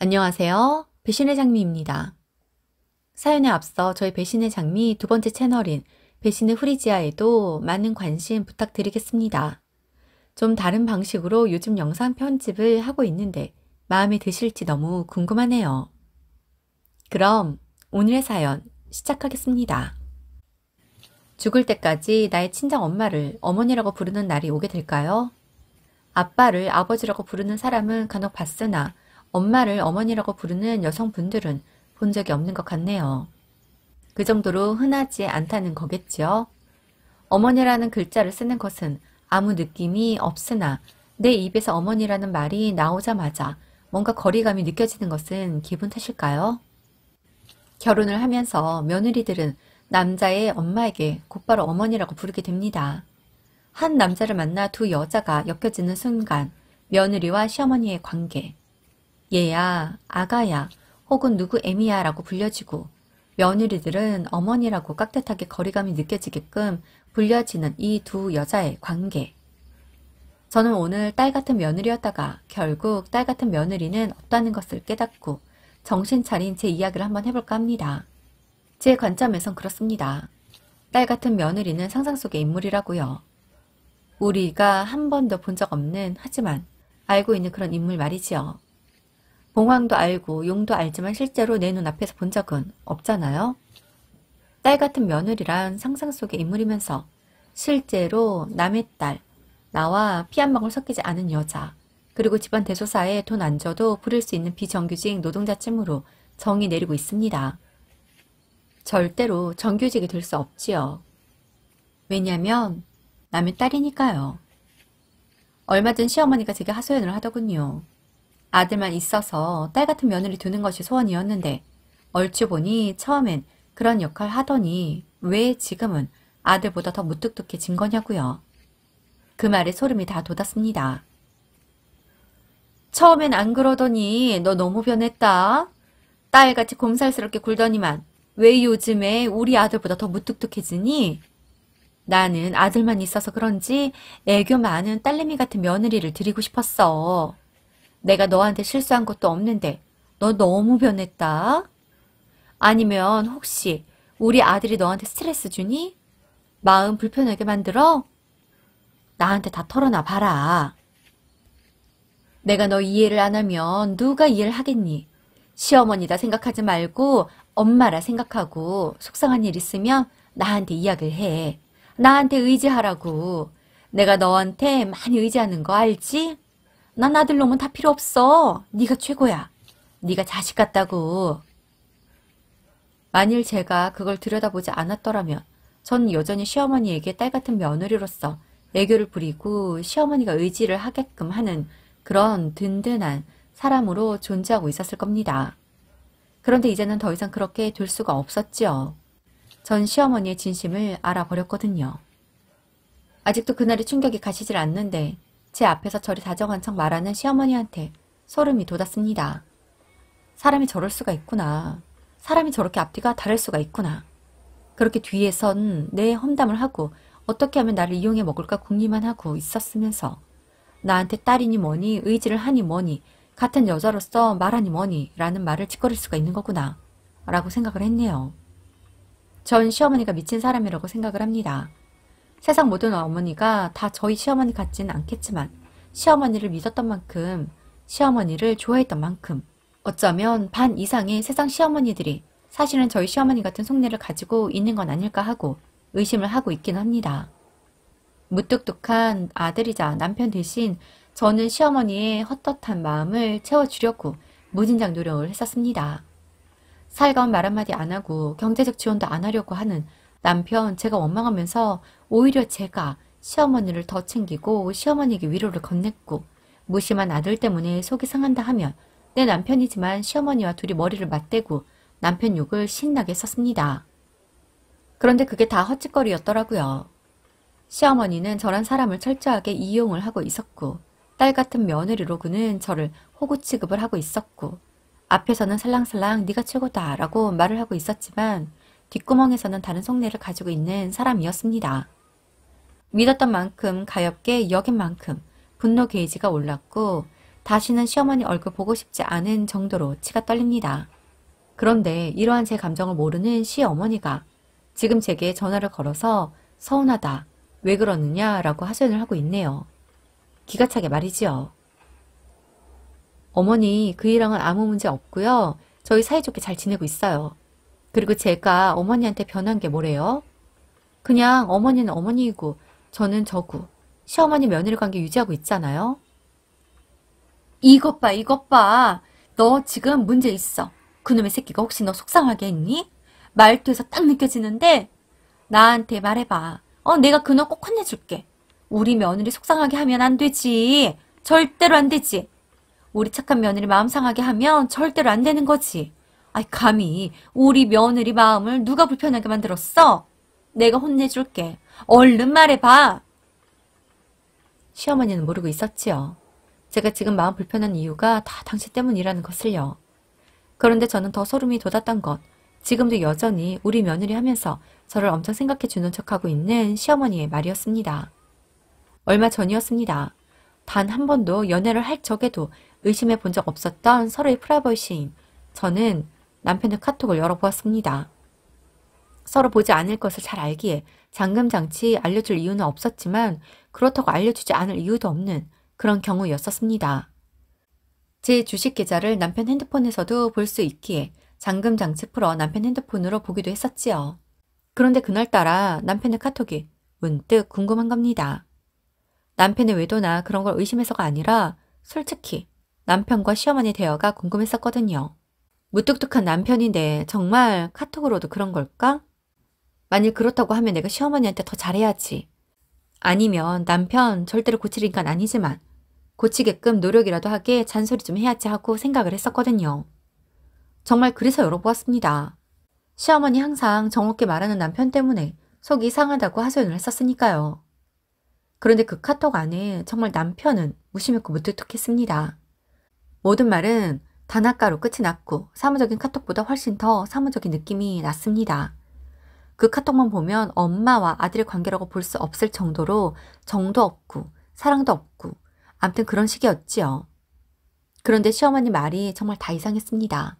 안녕하세요. 배신의 장미입니다. 사연에 앞서 저희 배신의 장미 두 번째 채널인 배신의 후리지아에도 많은 관심 부탁드리겠습니다. 좀 다른 방식으로 요즘 영상 편집을 하고 있는데 마음에 드실지 너무 궁금하네요. 그럼 오늘의 사연 시작하겠습니다. 죽을 때까지 나의 친정 엄마를 어머니라고 부르는 날이 오게 될까요? 아빠를 아버지라고 부르는 사람은 간혹 봤으나 엄마를 어머니라고 부르는 여성분들은 본 적이 없는 것 같네요. 그 정도로 흔하지 않다는 거겠죠. 어머니라는 글자를 쓰는 것은 아무 느낌이 없으나 내 입에서 어머니라는 말이 나오자마자 뭔가 거리감이 느껴지는 것은 기분 탓일까요? 결혼을 하면서 며느리들은 남자의 엄마에게 곧바로 어머니라고 부르게 됩니다. 한 남자를 만나 두 여자가 엮여지는 순간 며느리와 시어머니의 관계, 얘야, 아가야, 혹은 누구 애미야 라고 불려지고 며느리들은 어머니라고 깍듯하게 거리감이 느껴지게끔 불려지는 이 두 여자의 관계. 저는 오늘 딸 같은 며느리였다가 결국 딸 같은 며느리는 없다는 것을 깨닫고 정신 차린 제 이야기를 한번 해볼까 합니다. 제 관점에선 그렇습니다. 딸 같은 며느리는 상상 속의 인물이라고요. 우리가 한 번도 본 적 없는 하지만 알고 있는 그런 인물 말이지요. 봉황도 알고 용도 알지만 실제로 내 눈앞에서 본 적은 없잖아요. 딸 같은 며느리란 상상 속의 인물이면서 실제로 남의 딸, 나와 피 한 방울 섞이지 않은 여자, 그리고 집안 대소사에 돈 안 줘도 부릴 수 있는 비정규직 노동자쯤으로 정의 내리고 있습니다. 절대로 정규직이 될 수 없지요. 왜냐면 남의 딸이니까요. 얼마 전 시어머니가 제게 하소연을 하더군요. 아들만 있어서 딸 같은 며느리 두는 것이 소원이었는데 얼추 보니 처음엔 그런 역할 하더니 왜 지금은 아들보다 더 무뚝뚝해진 거냐고요. 그 말에 소름이 다 돋았습니다. 처음엔 안 그러더니 너 너무 변했다. 딸같이 곰살스럽게 굴더니만 왜 요즘에 우리 아들보다 더 무뚝뚝해지니? 나는 아들만 있어서 그런지 애교 많은 딸내미 같은 며느리를 드리고 싶었어. 내가 너한테 실수한 것도 없는데 너 너무 변했다. 아니면 혹시 우리 아들이 너한테 스트레스 주니? 마음 불편하게 만들어? 나한테 다 털어놔 봐라. 내가 너 이해를 안 하면 누가 이해를 하겠니? 시어머니다 생각하지 말고 엄마라 생각하고 속상한 일 있으면 나한테 이야기를 해. 나한테 의지하라고. 내가 너한테 많이 의지하는 거 알지? 난 아들놈은 다 필요 없어. 네가 최고야. 네가 자식 같다고. 만일 제가 그걸 들여다보지 않았더라면 전 여전히 시어머니에게 딸 같은 며느리로서 애교를 부리고 시어머니가 의지를 하게끔 하는 그런 든든한 사람으로 존재하고 있었을 겁니다. 그런데 이제는 더 이상 그렇게 될 수가 없었지요. 전 시어머니의 진심을 알아버렸거든요. 아직도 그날의 충격이 가시질 않는데 제 앞에서 저리 다정한 척 말하는 시어머니한테 소름이 돋았습니다. 사람이 저럴 수가 있구나. 사람이 저렇게 앞뒤가 다를 수가 있구나. 그렇게 뒤에선 내 험담을 하고 어떻게 하면 나를 이용해 먹을까 궁리만 하고 있었으면서 나한테 딸이니 뭐니 의지를 하니 뭐니 같은 여자로서 말하니 뭐니 라는 말을 짓거릴 수가 있는 거구나 라고 생각을 했네요. 전 시어머니가 미친 사람이라고 생각을 합니다. 세상 모든 어머니가 다 저희 시어머니 같지는 않겠지만 시어머니를 믿었던 만큼 시어머니를 좋아했던 만큼 어쩌면 반 이상의 세상 시어머니들이 사실은 저희 시어머니 같은 속내를 가지고 있는 건 아닐까 하고 의심을 하고 있긴 합니다. 무뚝뚝한 아들이자 남편 대신 저는 시어머니의 헛헛한 마음을 채워주려고 무진장 노력을 했었습니다. 살가운 말 한마디 안 하고 경제적 지원도 안 하려고 하는 남편 제가 원망하면서 오히려 제가 시어머니를 더 챙기고 시어머니에게 위로를 건넸고 무심한 아들 때문에 속이 상한다 하면 내 남편이지만 시어머니와 둘이 머리를 맞대고 남편 욕을 신나게 썼습니다. 그런데 그게 다 헛짓거리였더라고요. 시어머니는 저란 사람을 철저하게 이용을 하고 있었고 딸 같은 며느리로 그는 저를 호구 취급을 하고 있었고 앞에서는 살랑살랑 네가 최고다 라고 말을 하고 있었지만 뒷구멍에서는 다른 속내를 가지고 있는 사람이었습니다. 믿었던 만큼 가엾게 여긴 만큼 분노 게이지가 올랐고 다시는 시어머니 얼굴 보고 싶지 않은 정도로 치가 떨립니다. 그런데 이러한 제 감정을 모르는 시어머니가 지금 제게 전화를 걸어서 서운하다, 왜 그러느냐라고 하소연을 하고 있네요. 기가 차게 말이지요. 어머니 그 일랑은 아무 문제 없고요. 저희 사이좋게 잘 지내고 있어요. 그리고 제가 어머니한테 변한 게 뭐래요? 그냥 어머니는 어머니이고 저는 저고 시어머니 며느리 관계 유지하고 있잖아요. 이것 봐, 이것 봐. 너 지금 문제 있어. 그놈의 새끼가 혹시 너 속상하게 했니? 말투에서 딱 느껴지는데 나한테 말해봐. 내가 그놈 꼭 혼내줄게. 우리 며느리 속상하게 하면 안 되지. 절대로 안 되지. 우리 착한 며느리 마음 상하게 하면 절대로 안 되는 거지. 아이, 감히 우리 며느리 마음을 누가 불편하게 만들었어? 내가 혼내줄게. 얼른 말해봐. 시어머니는 모르고 있었지요. 제가 지금 마음 불편한 이유가 다 당신 때문이라는 것을요. 그런데 저는 더 소름이 돋았던 것, 지금도 여전히 우리 며느리 하면서 저를 엄청 생각해 주는 척하고 있는 시어머니의 말이었습니다. 얼마 전이었습니다. 단 한 번도 연애를 할 적에도 의심해 본 적 없었던 서로의 프라이버시인 저는 남편의 카톡을 열어보았습니다. 서로 보지 않을 것을 잘 알기에 잠금장치 알려줄 이유는 없었지만 그렇다고 알려주지 않을 이유도 없는 그런 경우였었습니다. 제 주식 계좌를 남편 핸드폰에서도 볼 수 있기에 잠금장치 풀어 남편 핸드폰으로 보기도 했었지요. 그런데 그날따라 남편의 카톡이 문득 궁금한 겁니다. 남편의 외도나 그런 걸 의심해서가 아니라 솔직히 남편과 시어머니 대화가 궁금했었거든요. 무뚝뚝한 남편인데 정말 카톡으로도 그런 걸까? 만일 그렇다고 하면 내가 시어머니한테 더 잘해야지. 아니면 남편 절대로 고칠 인간 아니지만 고치게끔 노력이라도 하게 잔소리 좀 해야지 하고 생각을 했었거든요. 정말 그래서 열어보았습니다. 시어머니 항상 정없게 말하는 남편 때문에 속이 상하다고 하소연을 했었으니까요. 그런데 그 카톡 안에 정말 남편은 무심했고 무뚝뚝했습니다. 모든 말은 단아가로 끝이 났고 사무적인 카톡보다 훨씬 더 사무적인 느낌이 났습니다. 그 카톡만 보면 엄마와 아들의 관계라고 볼 수 없을 정도로 정도 없고 사랑도 없고 암튼 그런 식이었지요. 그런데 시어머니 말이 정말 다 이상했습니다.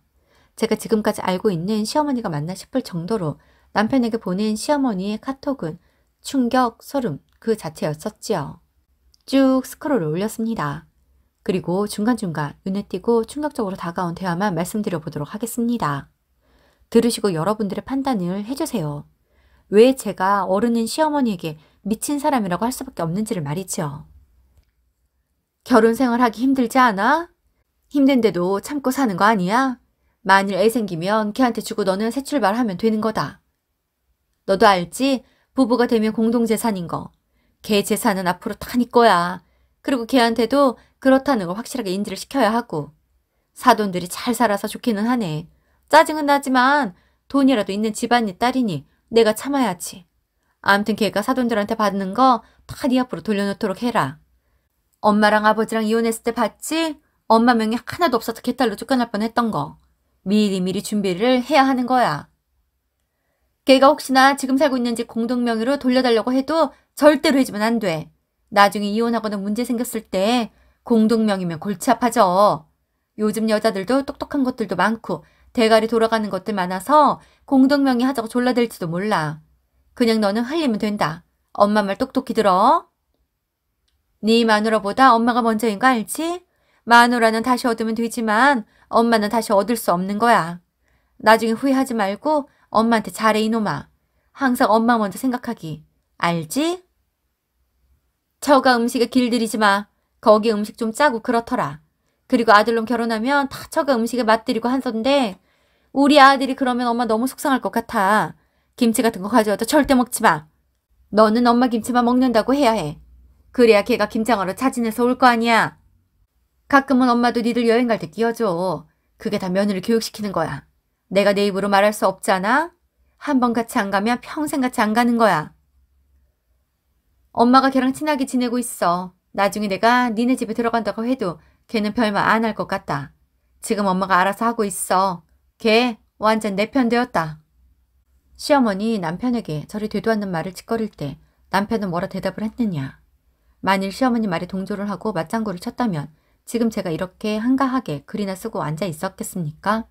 제가 지금까지 알고 있는 시어머니가 맞나 싶을 정도로 남편에게 보낸 시어머니의 카톡은 충격, 소름 그 자체였었지요. 쭉 스크롤을 올렸습니다. 그리고 중간중간 눈에 띄고 충격적으로 다가온 대화만 말씀드려 보도록 하겠습니다. 들으시고 여러분들의 판단을 해주세요. 왜 제가 어른인 시어머니에게 미친 사람이라고 할 수밖에 없는지를 말이죠. 결혼 생활하기 힘들지 않아? 힘든데도 참고 사는 거 아니야? 만일 애 생기면 걔한테 주고 너는 새 출발하면 되는 거다. 너도 알지? 부부가 되면 공동재산인 거. 걔 재산은 앞으로 다 네 거야. 그리고 걔한테도 그렇다는 걸 확실하게 인지를 시켜야 하고. 사돈들이 잘 살아서 좋기는 하네. 짜증은 나지만 돈이라도 있는 집안일 딸이니 내가 참아야지. 아무튼 걔가 사돈들한테 받는 거 다 네 앞으로 돌려놓도록 해라. 엄마랑 아버지랑 이혼했을 때 봤지? 엄마 명의 하나도 없어서 개딸로 쫓겨날 뻔했던 거. 미리미리 준비를 해야 하는 거야. 걔가 혹시나 지금 살고 있는 집 공동명의로 돌려달라고 해도 절대로 해주면 안 돼. 나중에 이혼하거나 문제 생겼을 때 공동명의면 골치 아파져. 요즘 여자들도 똑똑한 것들도 많고 대가리 돌아가는 것들 많아서 공동명의 하자고 졸라댈지도 몰라. 그냥 너는 흘리면 된다. 엄마 말 똑똑히 들어. 네 마누라보다 엄마가 먼저인 거 알지? 마누라는 다시 얻으면 되지만 엄마는 다시 얻을 수 없는 거야. 나중에 후회하지 말고 엄마한테 잘해 이놈아. 항상 엄마 먼저 생각하기. 알지? 처가 음식에 길들이지 마. 거기 음식 좀 짜고 그렇더라. 그리고 아들놈 결혼하면 다 처가 음식에 맛들이고 한던데 우리 아들이 그러면 엄마 너무 속상할 것 같아. 김치 같은 거 가져와도 절대 먹지 마. 너는 엄마 김치만 먹는다고 해야 해. 그래야 걔가 김장하러 자진해서 올 거 아니야. 가끔은 엄마도 니들 여행 갈 때 끼워줘. 그게 다 며느리 교육시키는 거야. 내가 내 입으로 말할 수 없잖아. 한 번 같이 안 가면 평생 같이 안 가는 거야. 엄마가 걔랑 친하게 지내고 있어. 나중에 내가 니네 집에 들어간다고 해도 걔는 별말 안 할 것 같다. 지금 엄마가 알아서 하고 있어. 걔 완전 내 편 되었다. 시어머니 남편에게 저리 되도 않는 말을 짓거릴 때 남편은 뭐라 대답을 했느냐. 만일 시어머니 말에 동조를 하고 맞장구를 쳤다면 지금 제가 이렇게 한가하게 글이나 쓰고 앉아 있었겠습니까?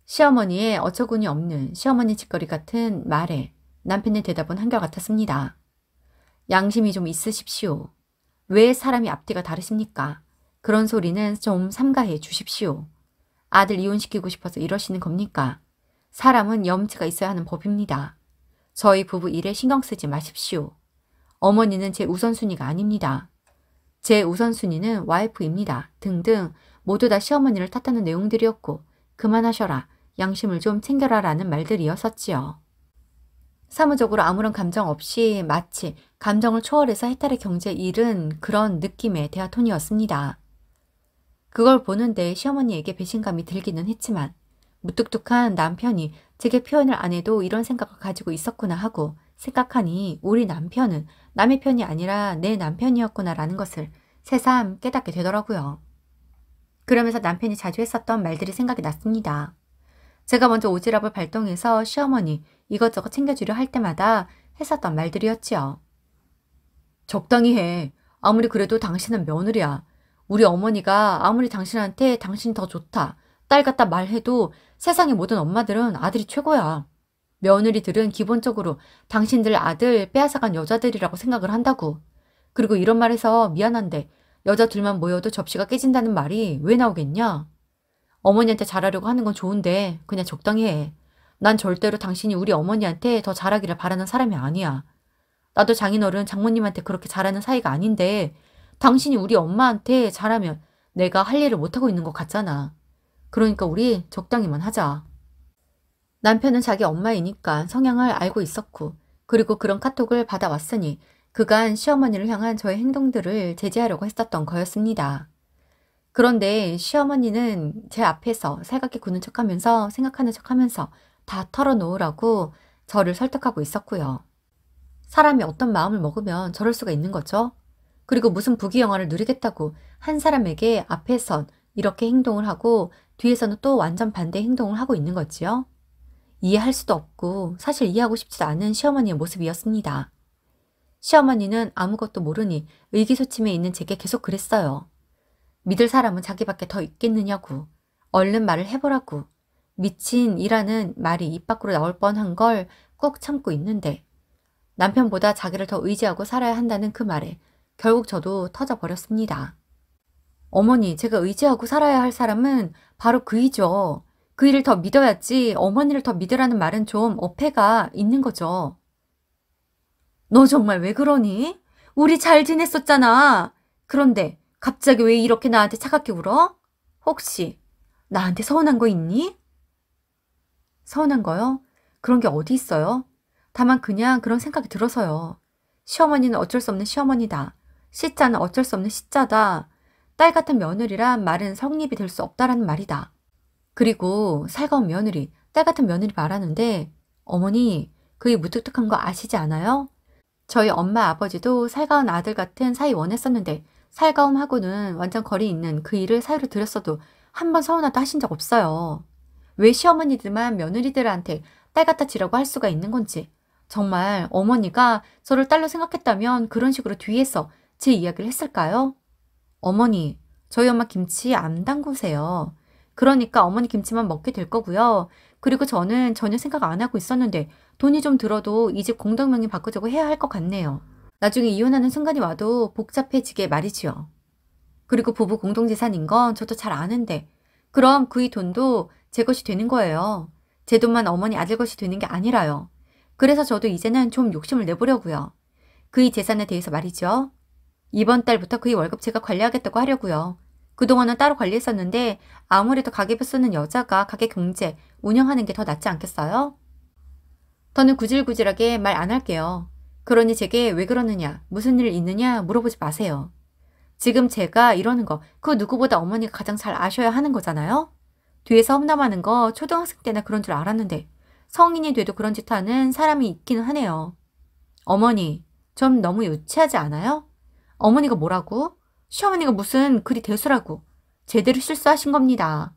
시어머니의 어처구니 없는 시어머니 짓거리 같은 말에 남편의 대답은 한결같았습니다. 양심이 좀 있으십시오. 왜 사람이 앞뒤가 다르십니까? 그런 소리는 좀 삼가해 주십시오. 아들 이혼시키고 싶어서 이러시는 겁니까? 사람은 염치가 있어야 하는 법입니다. 저희 부부 일에 신경 쓰지 마십시오. 어머니는 제 우선순위가 아닙니다. 제 우선순위는 와이프입니다. 등등 모두 다 시어머니를 탓하는 내용들이었고 그만하셔라. 양심을 좀 챙겨라 라는 말들이었었지요. 사무적으로 아무런 감정 없이 마치 감정을 초월해서 해탈의 경지에 이른 그런 느낌의 대화 톤이었습니다. 그걸 보는데 시어머니에게 배신감이 들기는 했지만 무뚝뚝한 남편이 제게 표현을 안 해도 이런 생각을 가지고 있었구나 하고 생각하니 우리 남편은 남의 편이 아니라 내 남편이었구나 라는 것을 새삼 깨닫게 되더라고요. 그러면서 남편이 자주 했었던 말들이 생각이 났습니다. 제가 먼저 오지랖을 발동해서 시어머니 이것저것 챙겨주려 할 때마다 했었던 말들이었지요. 적당히 해. 아무리 그래도 당신은 며느리야. 우리 어머니가 아무리 당신한테 당신이 더 좋다. 딸 같다 말해도 세상의 모든 엄마들은 아들이 최고야. 며느리들은 기본적으로 당신들 아들 빼앗아간 여자들이라고 생각을 한다고. 그리고 이런 말해서 미안한데 여자 둘만 모여도 접시가 깨진다는 말이 왜 나오겠냐? 어머니한테 잘하려고 하는 건 좋은데 그냥 적당히 해. 난 절대로 당신이 우리 어머니한테 더 잘하기를 바라는 사람이 아니야. 나도 장인어른 장모님한테 그렇게 잘하는 사이가 아닌데 당신이 우리 엄마한테 잘하면 내가 할 일을 못하고 있는 것 같잖아. 그러니까 우리 적당히만 하자. 남편은 자기 엄마이니까 성향을 알고 있었고 그리고 그런 카톡을 받아왔으니 그간 시어머니를 향한 저의 행동들을 제지하려고 했었던 거였습니다. 그런데 시어머니는 제 앞에서 살갑게 구는 척하면서 생각하는 척하면서 다 털어놓으라고 저를 설득하고 있었고요. 사람이 어떤 마음을 먹으면 저럴 수가 있는 거죠. 그리고 무슨 부귀영화를 누리겠다고 한 사람에게 앞에선 이렇게 행동을 하고 뒤에서는 또 완전 반대 행동을 하고 있는 거지요. 이해할 수도 없고 사실 이해하고 싶지도 않은 시어머니의 모습이었습니다. 시어머니는 아무것도 모르니 의기소침해 있는 제게 계속 그랬어요. 믿을 사람은 자기밖에 더 있겠느냐고. 얼른 말을 해보라고. 미친이라는 말이 입 밖으로 나올 뻔한 걸 꾹 참고 있는데 남편보다 자기를 더 의지하고 살아야 한다는 그 말에 결국 저도 터져버렸습니다. 어머니, 제가 의지하고 살아야 할 사람은 바로 그이죠. 그 일을 더 믿어야지 어머니를 더 믿으라는 말은 좀 어폐가 있는 거죠. 너 정말 왜 그러니? 우리 잘 지냈었잖아. 그런데 갑자기 왜 이렇게 나한테 차갑게 굴어? 혹시 나한테 서운한 거 있니? 서운한 거요? 그런 게 어디 있어요? 다만 그냥 그런 생각이 들어서요. 시어머니는 어쩔 수 없는 시어머니다. 시자는 어쩔 수 없는 시자다. 딸 같은 며느리란 말은 성립이 될 수 없다라는 말이다. 그리고 살가운 며느리, 딸 같은 며느리 말하는데 어머니, 그게 무뚝뚝한 거 아시지 않아요? 저희 엄마 아버지도 살가운 아들 같은 사이 원했었는데 살가움하고는 완전 거리 있는 그 일을 사유로 들였어도 한 번 서운하다 하신 적 없어요. 왜 시어머니들만 며느리들한테 딸 같아 지라고 할 수가 있는 건지. 정말 어머니가 저를 딸로 생각했다면 그런 식으로 뒤에서 제 이야기를 했을까요? 어머니, 저희 엄마 김치 안 담그세요. 그러니까 어머니 김치만 먹게 될 거고요. 그리고 저는 전혀 생각 안 하고 있었는데 돈이 좀 들어도 이 집 공동명의 바꾸자고 해야 할 것 같네요. 나중에 이혼하는 순간이 와도 복잡해지게 말이지요. 그리고 부부 공동재산인 건 저도 잘 아는데 그럼 그이 돈도 제 것이 되는 거예요. 제 돈만 어머니 아들 것이 되는 게 아니라요. 그래서 저도 이제는 좀 욕심을 내보려고요. 그이 재산에 대해서 말이죠. 이번 달부터 그이 월급 제가 관리하겠다고 하려고요. 그동안은 따로 관리했었는데 아무래도 가계부 쓰는 여자가 가계 경제 운영하는 게 더 낫지 않겠어요? 더는 구질구질하게 말 안 할게요. 그러니 제게 왜 그러느냐, 무슨 일 있느냐 물어보지 마세요. 지금 제가 이러는 거 그 누구보다 어머니가 가장 잘 아셔야 하는 거잖아요? 뒤에서 험담하는 거 초등학생 때나 그런 줄 알았는데 성인이 돼도 그런 짓 하는 사람이 있기는 하네요. 어머니, 좀 너무 유치하지 않아요? 어머니가 뭐라고? 시어머니가 무슨 그리 대수라고. 제대로 실수하신 겁니다.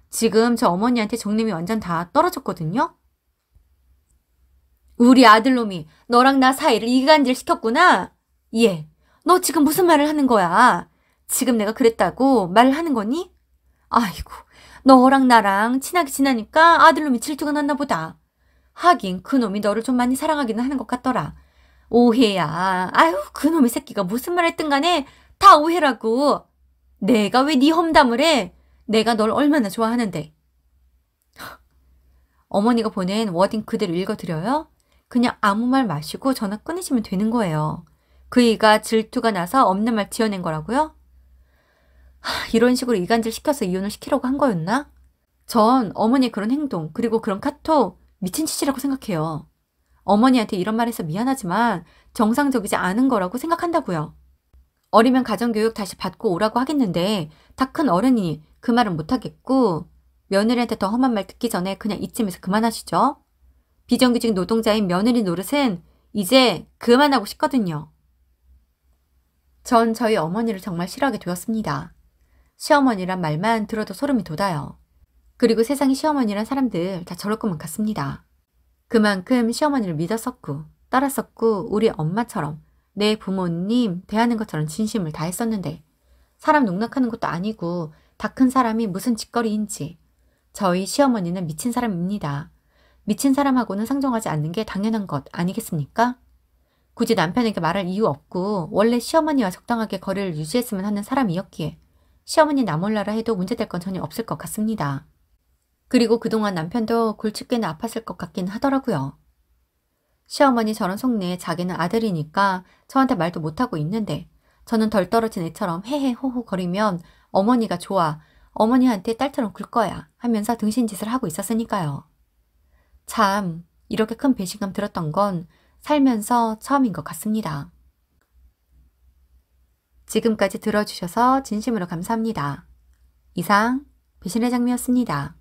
지금 저 어머니한테 정림이 완전 다 떨어졌거든요? 우리 아들놈이 너랑 나 사이를 이간질 시켰구나? 예, 너 지금 무슨 말을 하는 거야? 지금 내가 그랬다고 말을 하는 거니? 아이고, 너랑 나랑 친하게 지내니까 아들놈이 질투가 났나 보다. 하긴 그놈이 너를 좀 많이 사랑하기는 하는 것 같더라. 오해야. 아유, 그놈의 새끼가 무슨 말 했든 간에 다 오해라고. 내가 왜 네 험담을 해? 내가 널 얼마나 좋아하는데. 어머니가 보낸 워딩 그대로 읽어드려요? 그냥 아무 말 마시고 전화 끊으시면 되는 거예요. 그이가 질투가 나서 없는 말 지어낸 거라고요? 이런 식으로 이간질 시켜서 이혼을 시키려고 한 거였나? 전 어머니의 그런 행동 그리고 그런 카톡 미친 짓이라고 생각해요. 어머니한테 이런 말해서 미안하지만 정상적이지 않은 거라고 생각한다고요. 어리면 가정교육 다시 받고 오라고 하겠는데 다 큰 어른이니 그 말은 못하겠고 며느리한테 더 험한 말 듣기 전에 그냥 이쯤에서 그만하시죠. 비정규직 노동자인 며느리 노릇은 이제 그만하고 싶거든요. 전 저희 어머니를 정말 싫어하게 되었습니다. 시어머니란 말만 들어도 소름이 돋아요. 그리고 세상에 시어머니란 사람들 다 저럴 것만 같습니다. 그만큼 시어머니를 믿었었고 따랐었고 우리 엄마처럼 내 부모님 대하는 것처럼 진심을 다했었는데 사람 농락하는 것도 아니고 다 큰 사람이 무슨 짓거리인지 저희 시어머니는 미친 사람입니다. 미친 사람하고는 상종하지 않는 게 당연한 것 아니겠습니까? 굳이 남편에게 말할 이유 없고 원래 시어머니와 적당하게 거리를 유지했으면 하는 사람이었기에 시어머니 나 몰라라 해도 문제될 건 전혀 없을 것 같습니다. 그리고 그동안 남편도 골칫게나 아팠을 것 같긴 하더라고요. 시어머니 저런 속내에 자기는 아들이니까 저한테 말도 못하고 있는데 저는 덜 떨어진 애처럼 헤헤호호 거리면 어머니가 좋아, 어머니한테 딸처럼 굴 거야 하면서 등신짓을 하고 있었으니까요. 참 이렇게 큰 배신감 들었던 건 살면서 처음인 것 같습니다. 지금까지 들어주셔서 진심으로 감사합니다. 이상 배신의 장미였습니다.